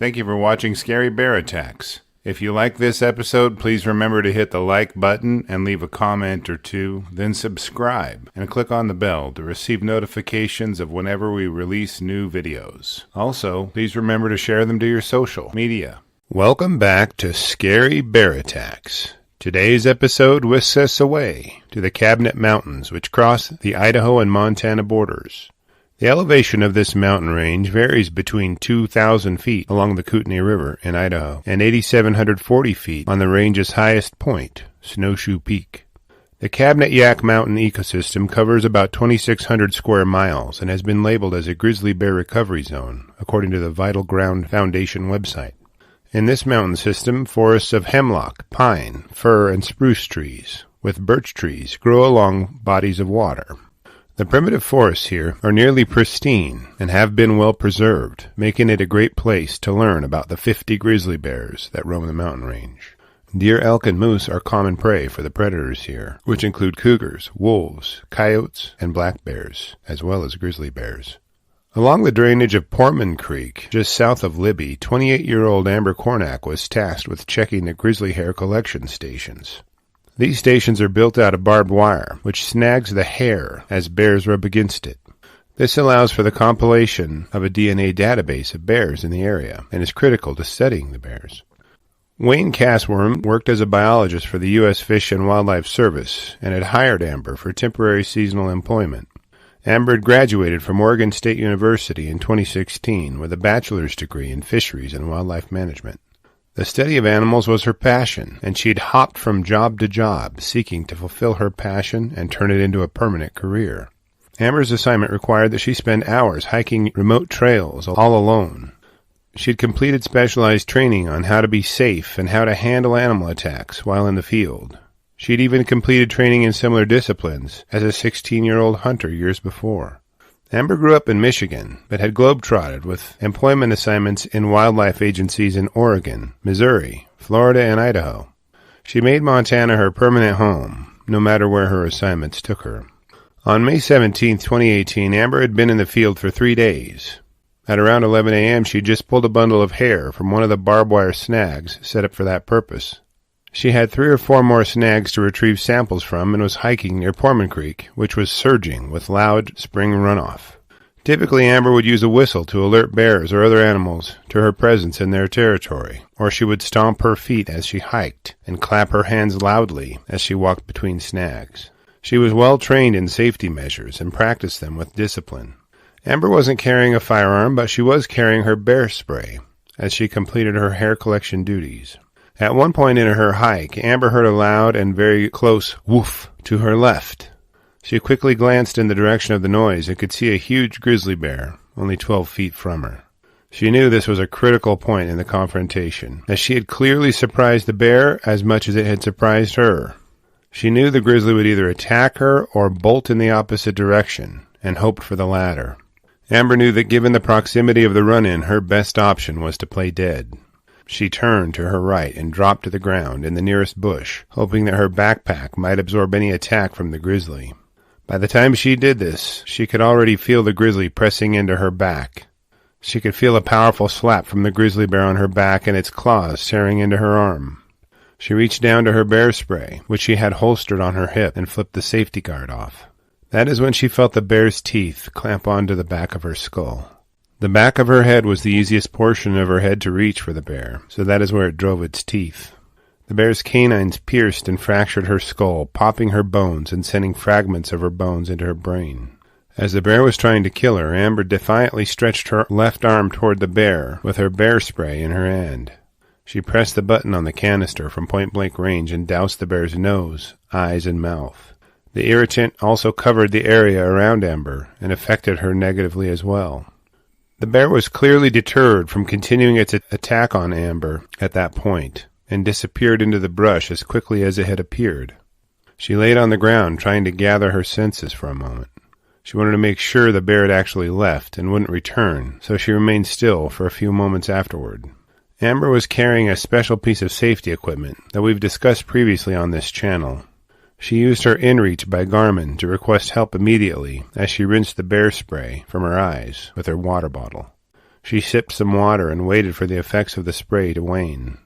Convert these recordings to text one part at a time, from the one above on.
Thank you for watching Scary Bear Attacks. If you like this episode, please remember to hit the like button and leave a comment or two, then subscribe and click on the bell to receive notifications of whenever we release new videos. Also, please remember to share them to your social media. Welcome back to Scary Bear Attacks. Today's episode whisks us away to the Cabinet Mountains, which cross the Idaho and Montana borders. The elevation of this mountain range varies between 2,000 feet along the Kootenai River in Idaho and 8,740 feet on the range's highest point, Snowshoe Peak. The Cabinet Yaak Mountain ecosystem covers about 2,600 square miles and has been labeled as a grizzly bear recovery zone, according to the Vital Ground Foundation website. In this mountain system, forests of hemlock, pine, fir, and spruce trees, with birch trees, grow along bodies of water. The primitive forests here are nearly pristine and have been well preserved, making it a great place to learn about the 50 grizzly bears that roam the mountain range. Deer, elk, and moose are common prey for the predators here, which include cougars, wolves, coyotes, and black bears, as well as grizzly bears. Along the drainage of Portman Creek, just south of Libby, 28-year-old Amber Cornack was tasked with checking the grizzly hair collection stations. These stations are built out of barbed wire, which snags the hair as bears rub against it. This allows for the compilation of a DNA database of bears in the area and is critical to studying the bears. Wayne Cassworm worked as a biologist for the U.S. Fish and Wildlife Service and had hired Amber for temporary seasonal employment. Amber had graduated from Oregon State University in 2016 with a bachelor's degree in fisheries and wildlife management. The study of animals was her passion, and she had hopped from job to job, seeking to fulfill her passion and turn it into a permanent career. Amber's assignment required that she spend hours hiking remote trails all alone. She had completed specialized training on how to be safe and how to handle animal attacks while in the field. She had even completed training in similar disciplines as a 16-year-old hunter years before. Amber grew up in Michigan, but had globetrotted with employment assignments in wildlife agencies in Oregon, Missouri, Florida, and Idaho. She made Montana her permanent home, no matter where her assignments took her. On May 17, 2018, Amber had been in the field for 3 days. At around 11 a.m., she just pulled a bundle of hair from one of the barbed wire snags set up for that purpose. She had 3 or 4 more snags to retrieve samples from and was hiking near Portman Creek, which was surging with loud spring runoff. Typically, Amber would use a whistle to alert bears or other animals to her presence in their territory, or she would stomp her feet as she hiked and clap her hands loudly as she walked between snags. She was well trained in safety measures and practiced them with discipline. Amber wasn't carrying a firearm, but she was carrying her bear spray as she completed her hair collection duties. At one point in her hike, Amber heard a loud and very close woof to her left. She quickly glanced in the direction of the noise and could see a huge grizzly bear, only 12 feet from her. She knew this was a critical point in the confrontation, as she had clearly surprised the bear as much as it had surprised her. She knew the grizzly would either attack her or bolt in the opposite direction, and hoped for the latter. Amber knew that given the proximity of the run-in, her best option was to play dead. She turned to her right and dropped to the ground in the nearest bush, hoping that her backpack might absorb any attack from the grizzly. By the time she did this, she could already feel the grizzly pressing into her back. She could feel a powerful slap from the grizzly bear on her back and its claws tearing into her arm. She reached down to her bear spray, which she had holstered on her hip, and flipped the safety guard off. That is when she felt the bear's teeth clamp onto the back of her skull. The back of her head was the easiest portion of her head to reach for the bear, so that is where it drove its teeth. The bear's canines pierced and fractured her skull, popping her bones and sending fragments of her bones into her brain. As the bear was trying to kill her, Amber defiantly stretched her left arm toward the bear with her bear spray in her hand. She pressed the button on the canister from point-blank range and doused the bear's nose, eyes, and mouth. The irritant also covered the area around Amber and affected her negatively as well. The bear was clearly deterred from continuing its attack on Amber at that point, and disappeared into the brush as quickly as it had appeared. She laid on the ground, trying to gather her senses for a moment. She wanted to make sure the bear had actually left and wouldn't return, so she remained still for a few moments afterward. Amber was carrying a special piece of safety equipment that we've discussed previously on this channel. She used her inReach by Garmin to request help immediately as she rinsed the bear spray from her eyes with her water bottle. She sipped some water and waited for the effects of the spray to wane.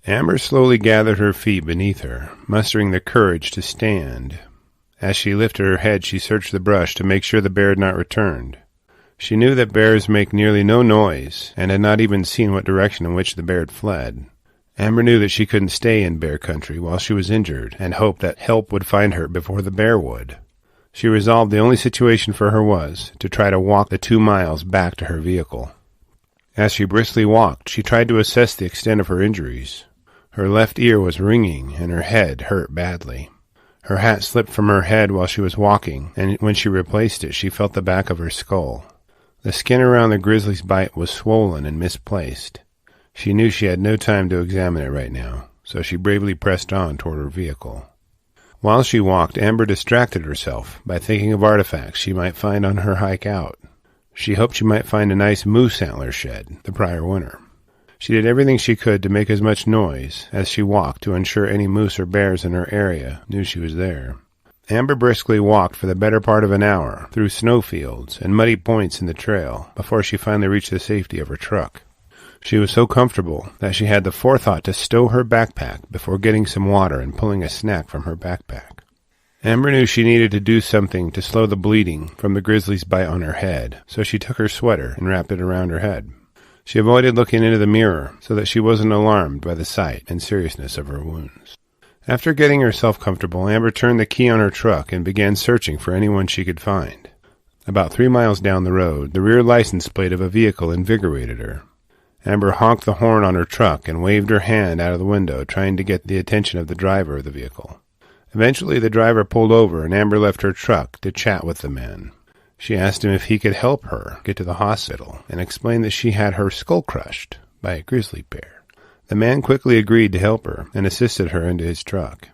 Amber slowly gathered her feet beneath her, mustering the courage to stand. As she lifted her head, she searched the brush to make sure the bear had not returned. She knew that bears make nearly no noise, and had not even seen what direction in which the bear had fled. Amber knew that she couldn't stay in bear country while she was injured, and hoped that help would find her before the bear would. She resolved the only situation for her was to try to walk the 2 miles back to her vehicle. As she briskly walked, she tried to assess the extent of her injuries. Her left ear was ringing, and her head hurt badly. Her hat slipped from her head while she was walking, and when she replaced it, she felt the back of her skull. The skin around the grizzly's bite was swollen and misplaced. She knew she had no time to examine it right now, so she bravely pressed on toward her vehicle. While she walked, Amber distracted herself by thinking of artifacts she might find on her hike out. She hoped she might find a nice moose antler shed the prior winter. She did everything she could to make as much noise as she walked to ensure any moose or bears in her area knew she was there. Amber briskly walked for the better part of an hour through snowfields and muddy points in the trail before she finally reached the safety of her truck. She was so comfortable that she had the forethought to stow her backpack before getting some water and pulling a snack from her backpack. Amber knew she needed to do something to slow the bleeding from the grizzly's bite on her head, so she took her sweater and wrapped it around her head. She avoided looking into the mirror so that she wasn't alarmed by the sight and seriousness of her wounds. After getting herself comfortable, Amber turned the key on her truck and began searching for anyone she could find. About 3 miles down the road, the rear license plate of a vehicle invigorated her. Amber honked the horn on her truck and waved her hand out of the window, trying to get the attention of the driver of the vehicle. Eventually, the driver pulled over, and Amber left her truck to chat with the man. She asked him if he could help her get to the hospital, and explained that she had her skull crushed by a grizzly bear. The man quickly agreed to help her and assisted her into his truck.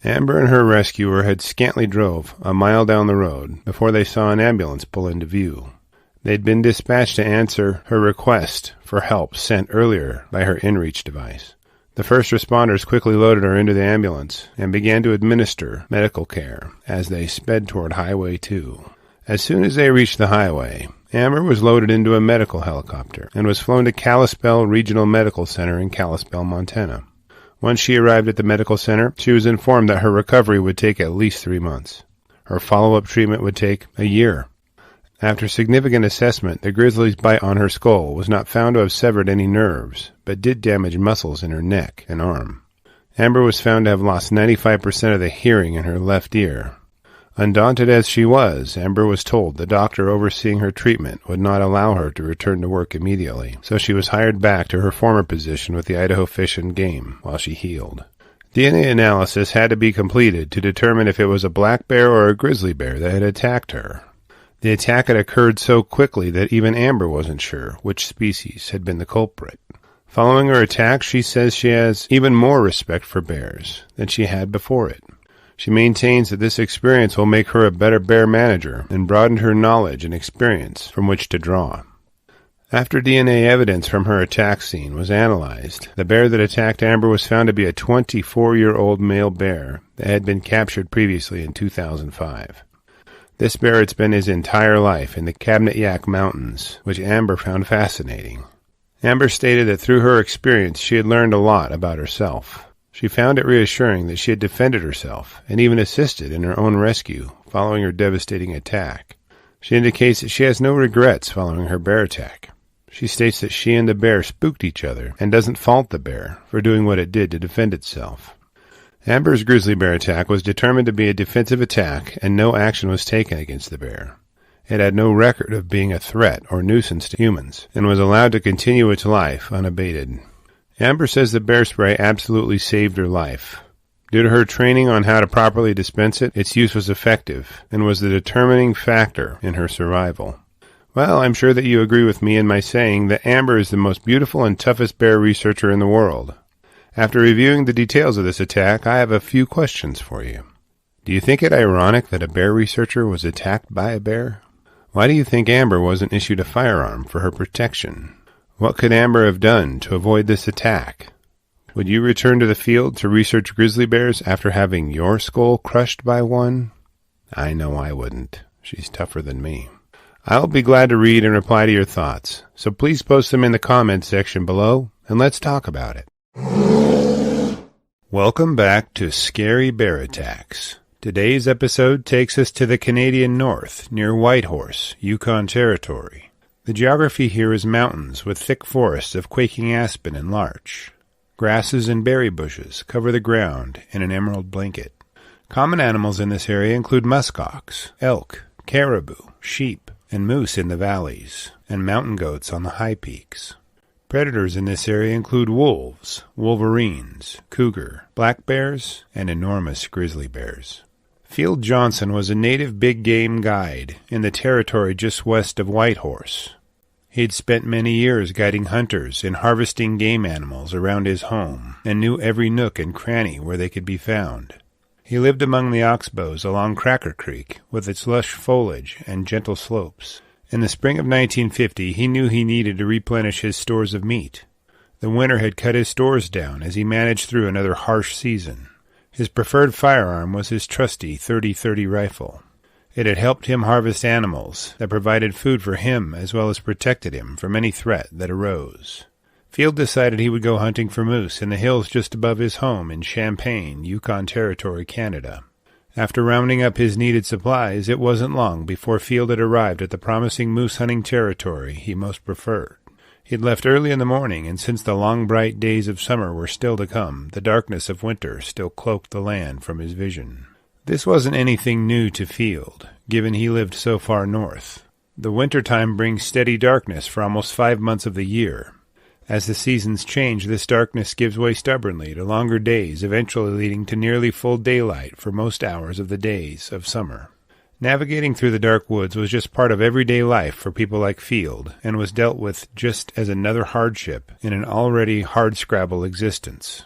Amber and her rescuer had scantly drove a mile down the road before they saw an ambulance pull into view. They'd been dispatched to answer her request for help sent earlier by her inReach device. The first responders quickly loaded her into the ambulance and began to administer medical care as they sped toward Highway 2. As soon as they reached the highway, Amber was loaded into a medical helicopter and was flown to Kalispell Regional Medical Center in Kalispell, Montana. Once she arrived at the medical center, she was informed that her recovery would take at least 3 months. Her follow-up treatment would take a year. After significant assessment, the grizzly's bite on her skull was not found to have severed any nerves, but did damage muscles in her neck and arm. Amber was found to have lost 95% of the hearing in her left ear. Undaunted as she was, Amber was told the doctor overseeing her treatment would not allow her to return to work immediately, so she was hired back to her former position with the Idaho Fish and Game while she healed. DNA analysis had to be completed to determine if it was a black bear or a grizzly bear that had attacked her. The attack had occurred so quickly that even Amber wasn't sure which species had been the culprit. Following her attack, she says she has even more respect for bears than she had before it. She maintains that this experience will make her a better bear manager and broaden her knowledge and experience from which to draw. After DNA evidence from her attack scene was analyzed, the bear that attacked Amber was found to be a 24-year-old male bear that had been captured previously in 2005. This bear had spent his entire life in the Cabinet Yaak Mountains, which Amber found fascinating. Amber stated that through her experience she had learned a lot about herself. She found it reassuring that she had defended herself and even assisted in her own rescue following her devastating attack. She indicates that she has no regrets following her bear attack. She states that she and the bear spooked each other and doesn't fault the bear for doing what it did to defend itself. Amber's grizzly bear attack was determined to be a defensive attack and no action was taken against the bear. It had no record of being a threat or nuisance to humans and was allowed to continue its life unabated. Amber says the bear spray absolutely saved her life. Due to her training on how to properly dispense it, its use was effective and was the determining factor in her survival. Well, I'm sure that you agree with me in my saying that Amber is the most beautiful and toughest bear researcher in the world. After reviewing the details of this attack, I have a few questions for you. Do you think it ironic that a bear researcher was attacked by a bear? Why do you think Amber wasn't issued a firearm for her protection? What could Amber have done to avoid this attack? Would you return to the field to research grizzly bears after having your skull crushed by one? I know I wouldn't. She's tougher than me. I'll be glad to read and reply to your thoughts, so please post them in the comments section below, and let's talk about it. Welcome back to Scary Bear Attacks. Today's episode takes us to the Canadian North, near Whitehorse, Yukon Territory. The geography here is mountains with thick forests of quaking aspen and larch. Grasses and berry bushes cover the ground in an emerald blanket. Common animals in this area include muskox, elk, caribou, sheep, and moose in the valleys, and mountain goats on the high peaks. Predators in this area include wolves, wolverines, cougar, black bears, and enormous grizzly bears. Field Johnson was a native big game guide in the territory just west of Whitehorse. He'd spent many years guiding hunters in harvesting game animals around his home and knew every nook and cranny where they could be found. He lived among the oxbows along Cracker Creek with its lush foliage and gentle slopes. In the spring of 1950, he knew he needed to replenish his stores of meat. The winter had cut his stores down as he managed through another harsh season. His preferred firearm was his trusty .30-30 rifle. It had helped him harvest animals that provided food for him as well as protected him from any threat that arose. Field decided he would go hunting for moose in the hills just above his home in Champaign, Yukon Territory, Canada. After rounding up his needed supplies, it wasn't long before Field had arrived at the promising moose hunting territory he most preferred. He'd left early in the morning, and since the long bright days of summer were still to come, the darkness of winter still cloaked the land from his vision. This wasn't anything new to Field, given he lived so far north. The winter time brings steady darkness for almost 5 months of the year. As the seasons change, this darkness gives way stubbornly to longer days, eventually leading to nearly full daylight for most hours of the days of summer. Navigating through the dark woods was just part of everyday life for people like Field, and was dealt with just as another hardship in an already hardscrabble existence.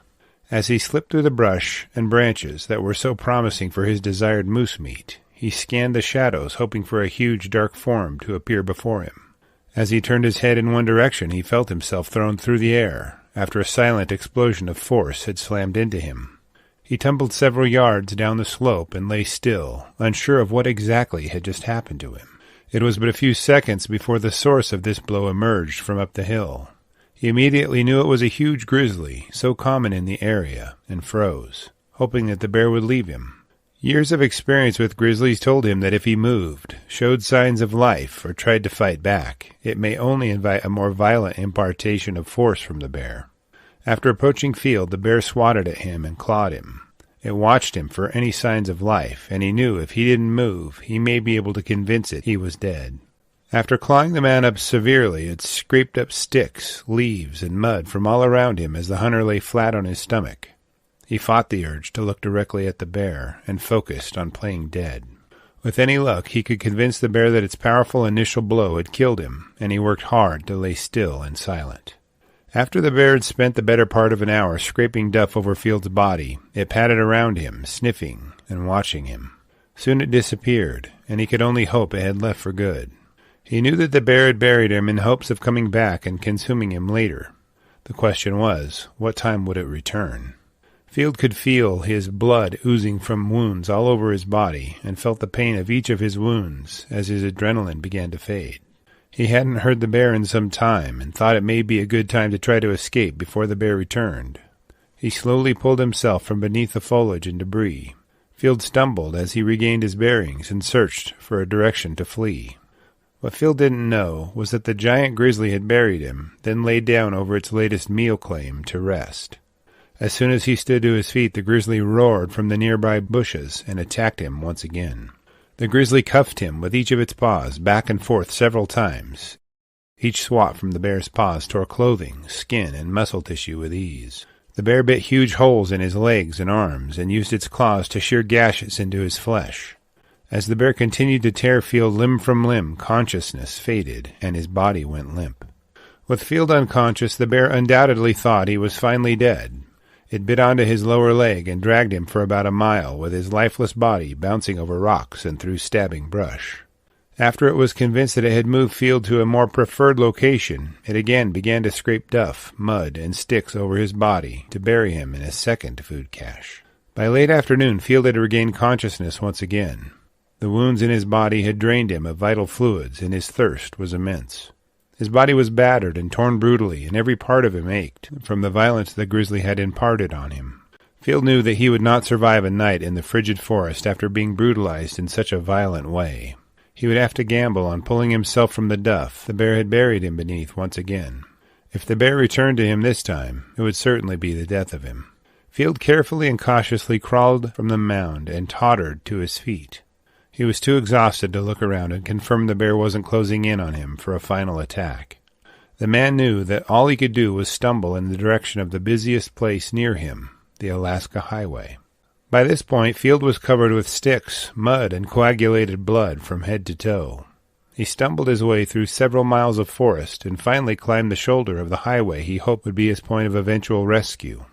As he slipped through the brush and branches that were so promising for his desired moose meat, he scanned the shadows, hoping for a huge dark form to appear before him. As he turned his head in one direction, he felt himself thrown through the air, after a silent explosion of force had slammed into him. He tumbled several yards down the slope and lay still, unsure of what exactly had just happened to him. It was but a few seconds before the source of this blow emerged from up the hill. He immediately knew it was a huge grizzly, so common in the area, and froze, hoping that the bear would leave him. Years of experience with grizzlies told him that if he moved, showed signs of life, or tried to fight back, it may only invite a more violent impartation of force from the bear. After approaching Field, the bear swatted at him and clawed him. It watched him for any signs of life, and he knew if he didn't move, he may be able to convince it he was dead. After clawing the man up severely, it scraped up sticks, leaves, and mud from all around him as the hunter lay flat on his stomach. He fought the urge to look directly at the bear and focused on playing dead. With any luck, he could convince the bear that its powerful initial blow had killed him, and he worked hard to lay still and silent. After the bear had spent the better part of an hour scraping duff over Field's body, it padded around him, sniffing and watching him. Soon it disappeared, and he could only hope it had left for good. He knew that the bear had buried him in hopes of coming back and consuming him later. The question was, what time would it return? Field could feel his blood oozing from wounds all over his body, and felt the pain of each of his wounds as his adrenaline began to fade. He hadn't heard the bear in some time, and thought it may be a good time to try to escape before the bear returned. He slowly pulled himself from beneath the foliage and debris. Field stumbled as he regained his bearings and searched for a direction to flee. What Field didn't know was that the giant grizzly had buried him, then laid down over its latest meal claim to rest. As soon as he stood to his feet, the grizzly roared from the nearby bushes and attacked him once again. The grizzly cuffed him with each of its paws back and forth several times. Each swat from the bear's paws tore clothing, skin, and muscle tissue with ease. The bear bit huge holes in his legs and arms and used its claws to shear gashes into his flesh. As the bear continued to tear Field limb from limb, consciousness faded and his body went limp. With Field unconscious, the bear undoubtedly thought he was finally dead. It bit onto his lower leg and dragged him for about a mile, with his lifeless body bouncing over rocks and through stabbing brush. After it was convinced that it had moved Field to a more preferred location, it again began to scrape duff, mud, and sticks over his body to bury him in a second food cache. By late afternoon, Field had regained consciousness once again. The wounds in his body had drained him of vital fluids, and his thirst was immense. His body was battered and torn brutally, and every part of him ached from the violence the grizzly had imparted on him. Field knew that he would not survive a night in the frigid forest after being brutalized in such a violent way. He would have to gamble on pulling himself from the duff the bear had buried him beneath once again. If the bear returned to him this time, it would certainly be the death of him. Field carefully and cautiously crawled from the mound and tottered to his feet. He was too exhausted to look around and confirm the bear wasn't closing in on him for a final attack. The man knew that all he could do was stumble in the direction of the busiest place near him, the Alaska Highway. By this point, Field was covered with sticks, mud, and coagulated blood from head to toe. He stumbled his way through several miles of forest and finally climbed the shoulder of the highway he hoped would be his point of eventual rescue.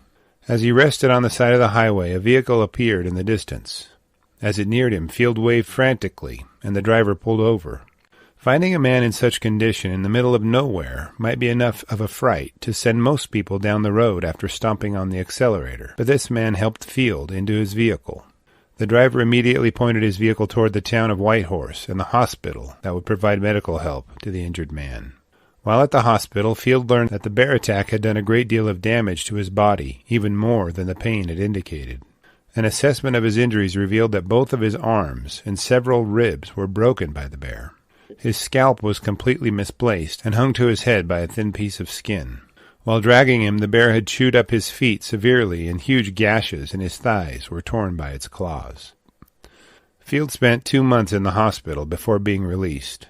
As he rested on the side of the highway, a vehicle appeared in the distance. As it neared him, Field waved frantically, and the driver pulled over. Finding a man in such condition in the middle of nowhere might be enough of a fright to send most people down the road after stomping on the accelerator, but this man helped Field into his vehicle. The driver immediately pointed his vehicle toward the town of Whitehorse and the hospital that would provide medical help to the injured man. While at the hospital, Field learned that the bear attack had done a great deal of damage to his body, even more than the pain had indicated. An assessment of his injuries revealed that both of his arms and several ribs were broken by the bear. His scalp was completely misplaced and hung to his head by a thin piece of skin. While dragging him, the bear had chewed up his feet severely, and huge gashes in his thighs were torn by its claws. Field spent 2 months in the hospital before being released.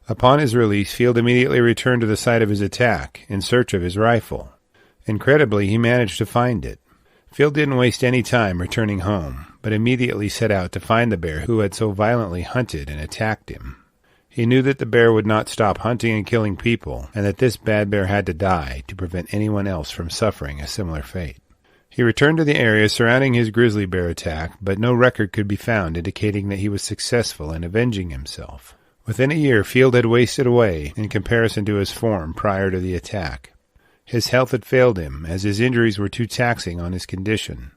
Upon his release, Field immediately returned to the site of his attack in search of his rifle. Incredibly, he managed to find it. Field didn't waste any time returning home, but immediately set out to find the bear who had so violently hunted and attacked him. He knew that the bear would not stop hunting and killing people, and that this bad bear had to die to prevent anyone else from suffering a similar fate. He returned to the area surrounding his grizzly bear attack, but no record could be found indicating that he was successful in avenging himself. Within a year, Field had wasted away in comparison to his form prior to the attack. His health had failed him, as his injuries were too taxing on his condition.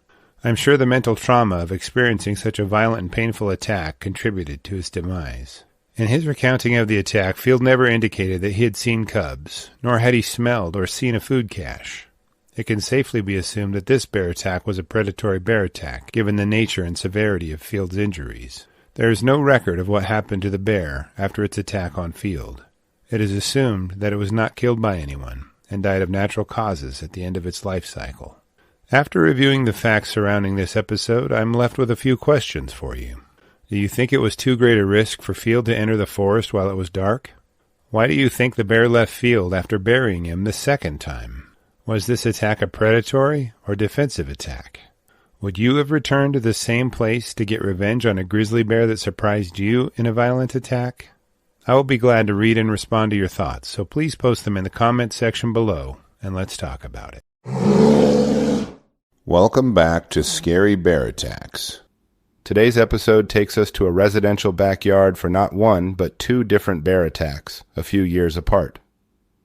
I'm sure the mental trauma of experiencing such a violent and painful attack contributed to his demise. In his recounting of the attack, Field never indicated that he had seen cubs, nor had he smelled or seen a food cache. It can safely be assumed that this bear attack was a predatory bear attack, given the nature and severity of Field's injuries. There is no record of what happened to the bear after its attack on Field. It is assumed that it was not killed by anyone, and died of natural causes at the end of its life cycle. After reviewing the facts surrounding this episode, I'm left with a few questions for you. Do you think it was too great a risk for Field to enter the forest while it was dark? Why do you think the bear left Field after burying him the second time? Was this attack a predatory or defensive attack? Would you have returned to the same place to get revenge on a grizzly bear that surprised you in a violent attack? I will be glad to read and respond to your thoughts, so please post them in the comment section below, and let's talk about it. Welcome back to Scary Bear Attacks. Today's episode takes us to a residential backyard for not one, but 2 different bear attacks, a few years apart.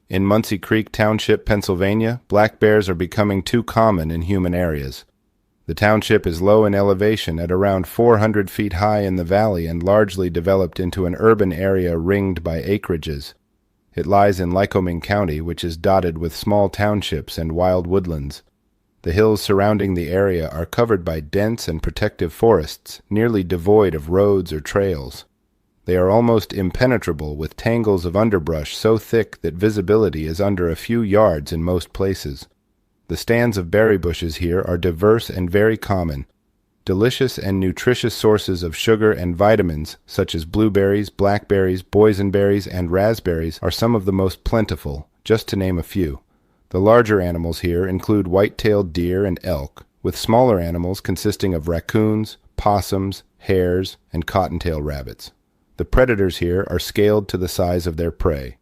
In Muncie Creek Township, Pennsylvania, black bears are becoming too common in human areas. The township is low in elevation at around 400 feet high in the valley and largely developed into an urban area ringed by acreages. It lies in Lycoming County, which is dotted with small townships and wild woodlands. The hills surrounding the area are covered by dense and protective forests, nearly devoid of roads or trails. They are almost impenetrable, with tangles of underbrush so thick that visibility is under a few yards in most places. The stands of berry bushes here are diverse and very common. Delicious and nutritious sources of sugar and vitamins, such as blueberries, blackberries, boysenberries, and raspberries, are some of the most plentiful, just to name a few. The larger animals here include white-tailed deer and elk, with smaller animals consisting of raccoons, possums, hares, and cottontail rabbits. The predators here are scaled to the size of their prey.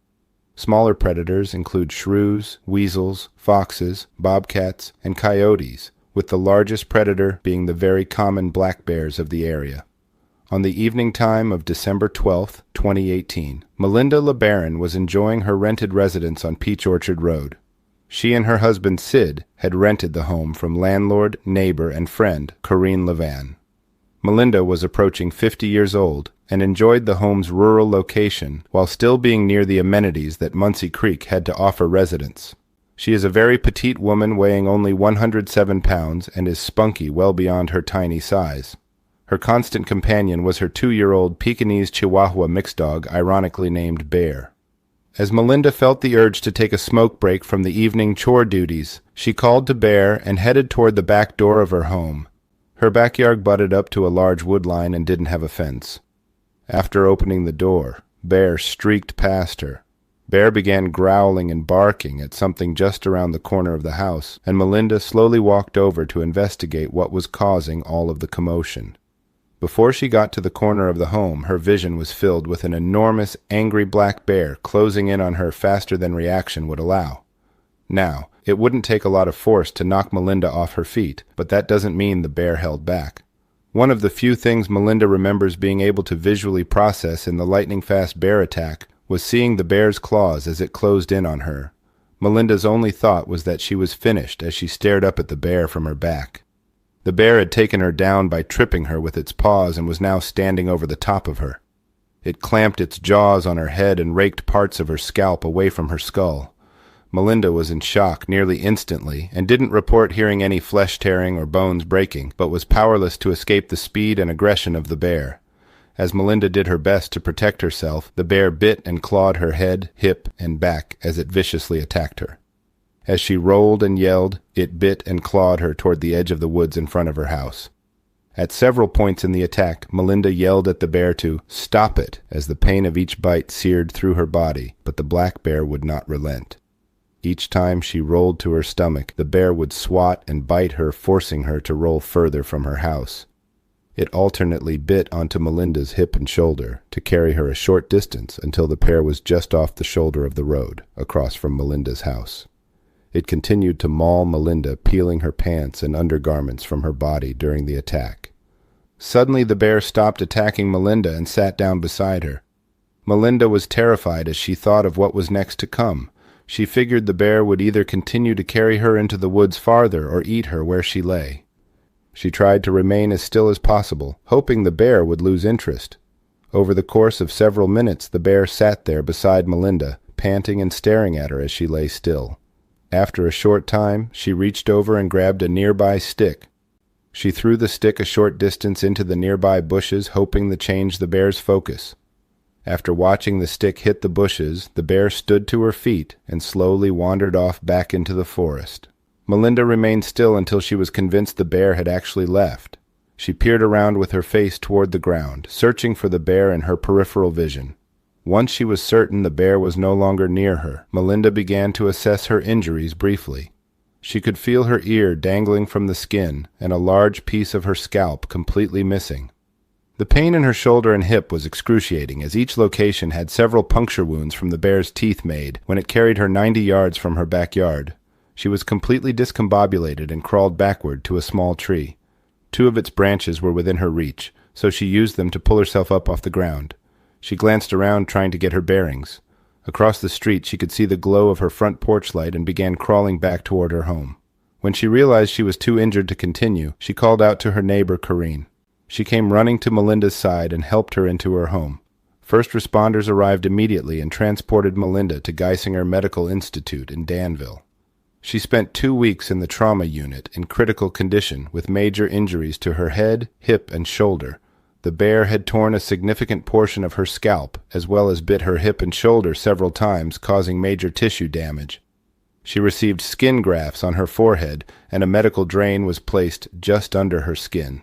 Smaller predators include shrews, weasels, foxes, bobcats, and coyotes, with the largest predator being the very common black bears of the area. On the evening time of December 12, 2018, Melinda LeBaron was enjoying her rented residence on Peach Orchard Road. She and her husband Sid had rented the home from landlord, neighbor, and friend Corinne Levan. Melinda was approaching 50 years old and enjoyed the home's rural location while still being near the amenities that Muncie Creek had to offer residents. She is a very petite woman weighing only 107 pounds and is spunky well beyond her tiny size. Her constant companion was her 2-year-old Pekingese Chihuahua mixed dog, ironically named Bear. As Melinda felt the urge to take a smoke break from the evening chore duties, she called to Bear and headed toward the back door of her home. Her backyard butted up to a large wood line and didn't have a fence. After opening the door, Bear streaked past her. Bear began growling and barking at something just around the corner of the house, and Melinda slowly walked over to investigate what was causing all of the commotion. Before she got to the corner of the home, her vision was filled with an enormous, angry black bear closing in on her faster than reaction would allow. Now, it wouldn't take a lot of force to knock Melinda off her feet, but that doesn't mean the bear held back. One of the few things Melinda remembers being able to visually process in the lightning-fast bear attack was seeing the bear's claws as it closed in on her. Melinda's only thought was that she was finished as she stared up at the bear from her back. The bear had taken her down by tripping her with its paws and was now standing over the top of her. It clamped its jaws on her head and raked parts of her scalp away from her skull. Melinda was in shock nearly instantly and didn't report hearing any flesh tearing or bones breaking, but was powerless to escape the speed and aggression of the bear. As Melinda did her best to protect herself, the bear bit and clawed her head, hip, and back as it viciously attacked her. As she rolled and yelled, it bit and clawed her toward the edge of the woods in front of her house. At several points in the attack, Melinda yelled at the bear to stop it as the pain of each bite seared through her body, but the black bear would not relent. Each time she rolled to her stomach, the bear would swat and bite her, forcing her to roll further from her house. It alternately bit onto Melinda's hip and shoulder to carry her a short distance until the pair was just off the shoulder of the road, across from Melinda's house. It continued to maul Melinda, peeling her pants and undergarments from her body during the attack. Suddenly the bear stopped attacking Melinda and sat down beside her. Melinda was terrified as she thought of what was next to come. She figured the bear would either continue to carry her into the woods farther or eat her where she lay. She tried to remain as still as possible, hoping the bear would lose interest. Over the course of several minutes, the bear sat there beside Melinda, panting and staring at her as she lay still. After a short time, she reached over and grabbed a nearby stick. She threw the stick a short distance into the nearby bushes, hoping to change the bear's focus. After watching the stick hit the bushes, the bear stood to her feet and slowly wandered off back into the forest. Melinda remained still until she was convinced the bear had actually left. She peered around with her face toward the ground, searching for the bear in her peripheral vision. Once she was certain the bear was no longer near her, Melinda began to assess her injuries briefly. She could feel her ear dangling from the skin and a large piece of her scalp completely missing. The pain in her shoulder and hip was excruciating, as each location had several puncture wounds from the bear's teeth made when it carried her 90 yards from her backyard. She was completely discombobulated and crawled backward to a small tree. 2 of its branches were within her reach, so she used them to pull herself up off the ground. She glanced around trying to get her bearings. Across the street she could see the glow of her front porch light and began crawling back toward her home. When she realized she was too injured to continue, she called out to her neighbor Corrine. She came running to Melinda's side and helped her into her home. First responders arrived immediately and transported Melinda to Geisinger Medical Institute in Danville. She spent 2 weeks in the trauma unit in critical condition with major injuries to her head, hip, and shoulder. The bear had torn a significant portion of her scalp, as well as bit her hip and shoulder several times, causing major tissue damage. She received skin grafts on her forehead, and a medical drain was placed just under her skin.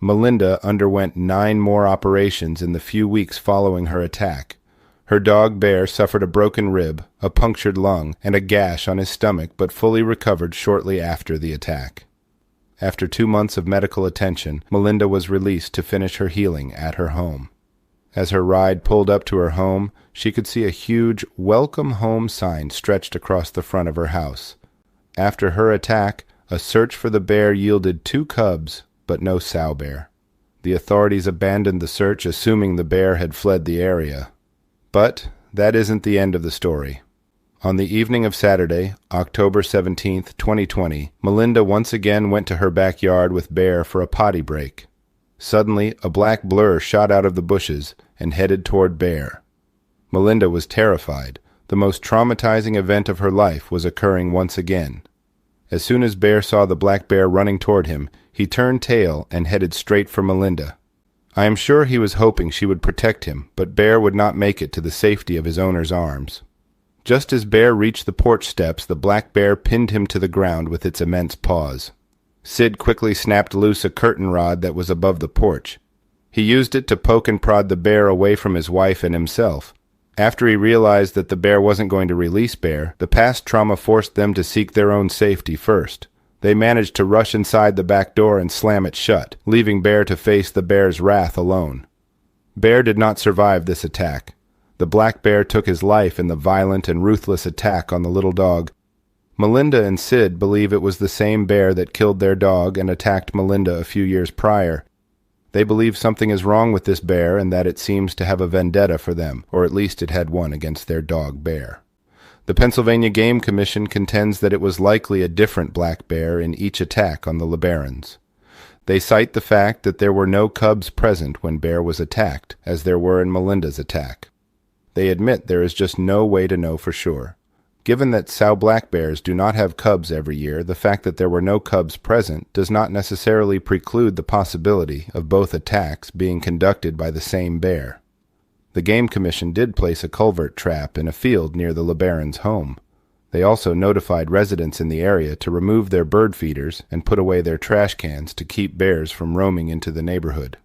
Melinda underwent 9 more operations in the few weeks following her attack. Her dog Bear suffered a broken rib, a punctured lung, and a gash on his stomach, but fully recovered shortly after the attack. After 2 months of medical attention, Melinda was released to finish her healing at her home. As her ride pulled up to her home, she could see a huge "Welcome Home" sign stretched across the front of her house. After her attack, a search for the bear yielded 2 cubs, but no sow bear. The authorities abandoned the search, assuming the bear had fled the area. But that isn't the end of the story. On the evening of Saturday, October 17th, 2020, Melinda once again went to her backyard with Bear for a potty break. Suddenly, a black blur shot out of the bushes and headed toward Bear. Melinda was terrified. The most traumatizing event of her life was occurring once again. As soon as Bear saw the black bear running toward him, he turned tail and headed straight for Melinda. I am sure he was hoping she would protect him, but Bear would not make it to the safety of his owner's arms. Just as Bear reached the porch steps, the black bear pinned him to the ground with its immense paws. Sid quickly snapped loose a curtain rod that was above the porch. He used it to poke and prod the bear away from his wife and himself. After he realized that the bear wasn't going to release Bear, the past trauma forced them to seek their own safety first. They managed to rush inside the back door and slam it shut, leaving Bear to face the bear's wrath alone. Bear did not survive this attack. The black bear took his life in the violent and ruthless attack on the little dog. Melinda and Sid believe it was the same bear that killed their dog and attacked Melinda a few years prior. They believe something is wrong with this bear and that it seems to have a vendetta for them, or at least it had one against their dog Bear. The Pennsylvania Game Commission contends that it was likely a different black bear in each attack on the LeBarons. They cite the fact that there were no cubs present when Bear was attacked, as there were in Melinda's attack. They admit there is just no way to know for sure. Given that sow black bears do not have cubs every year, the fact that there were no cubs present does not necessarily preclude the possibility of both attacks being conducted by the same bear. The Game Commission did place a culvert trap in a field near the LeBarons' home. They also notified residents in the area to remove their bird feeders and put away their trash cans to keep bears from roaming into the neighborhood.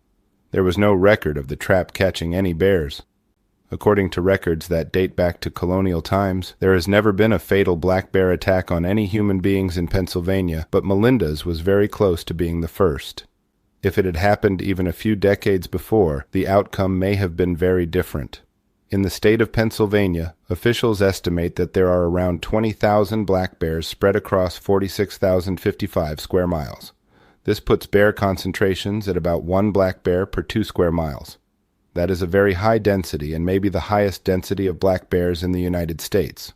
There was no record of the trap catching any bears. According to records that date back to colonial times, there has never been a fatal black bear attack on any human beings in Pennsylvania, but Melinda's was very close to being the first. If it had happened even a few decades before, the outcome may have been very different. In the state of Pennsylvania, officials estimate that there are around 20,000 black bears spread across 46,055 square miles. This puts bear concentrations at about 1 black bear per 2 square miles. That is a very high density and maybe the highest density of black bears in the United States.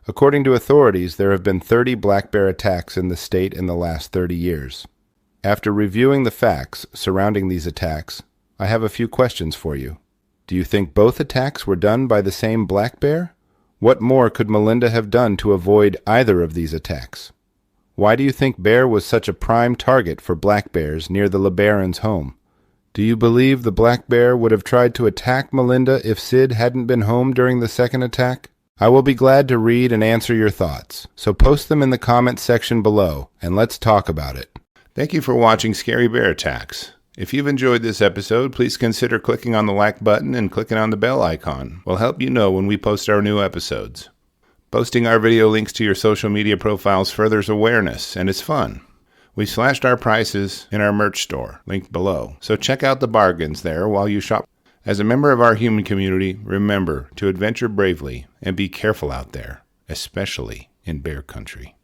According to authorities, there have been 30 black bear attacks in the state in the last 30 years. After reviewing the facts surrounding these attacks, I have a few questions for you. Do you think both attacks were done by the same black bear? What more could Melinda have done to avoid either of these attacks? Why do you think Bear was such a prime target for black bears near the LeBarons' home? Do you believe the black bear would have tried to attack Melinda if Sid hadn't been home during the second attack? I will be glad to read and answer your thoughts, so post them in the comments section below, and let's talk about it. Thank you for watching Scary Bear Attacks. If you've enjoyed this episode, please consider clicking on the like button and clicking on the bell icon. We'll help you know when we post our new episodes. Posting our video links to your social media profiles furthers awareness, and it's fun. We slashed our prices in our merch store, linked below, so check out the bargains there while you shop. As a member of our human community, remember to adventure bravely and be careful out there, especially in bear country.